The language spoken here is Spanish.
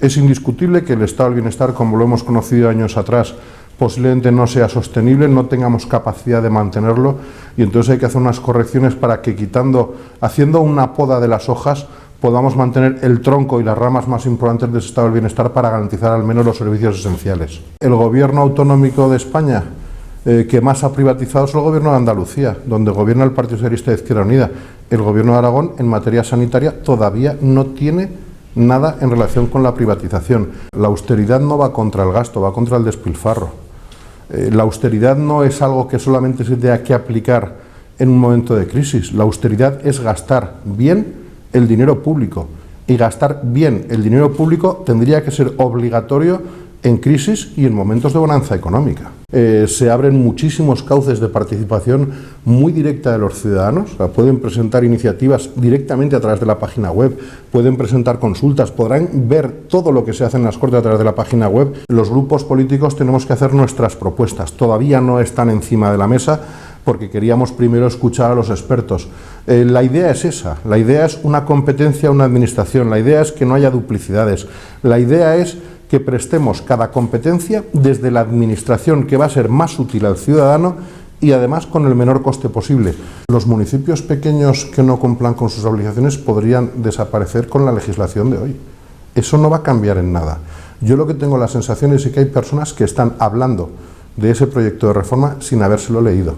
Es indiscutible que el estado del bienestar, como lo hemos conocido años atrás, posiblemente no sea sostenible, no tengamos capacidad de mantenerlo, y entonces hay que hacer unas correcciones para que haciendo una poda de las hojas, podamos mantener el tronco y las ramas más importantes del estado del bienestar para garantizar al menos los servicios esenciales. El gobierno autonómico de España que más ha privatizado es el gobierno de Andalucía, donde gobierna el Partido Socialista de Izquierda Unida. El gobierno de Aragón, en materia sanitaria, todavía no tiene nada en relación con la privatización. La austeridad no va contra el gasto, va contra el despilfarro. La austeridad no es algo que solamente se tenga que aplicar en un momento de crisis. La austeridad es gastar bien el dinero público, y gastar bien el dinero público tendría que ser obligatorio en crisis y en momentos de bonanza económica. Se abren muchísimos cauces de participación muy directa de los ciudadanos. O sea, pueden presentar iniciativas directamente a través de la página web, pueden presentar consultas, podrán ver todo lo que se hace en las Cortes a través de la página web. Los grupos políticos tenemos que hacer nuestras propuestas. Todavía no están encima de la mesa porque queríamos primero escuchar a los expertos. La idea es esa, la idea es una competencia, una administración, la idea es que no haya duplicidades, la idea es que prestemos cada competencia desde la administración que va a ser más útil al ciudadano y además con el menor coste posible. Los municipios pequeños que no cumplan con sus obligaciones podrían desaparecer con la legislación de hoy. Eso no va a cambiar en nada. Yo lo que tengo la sensación es que hay personas que están hablando de ese proyecto de reforma sin habérselo leído.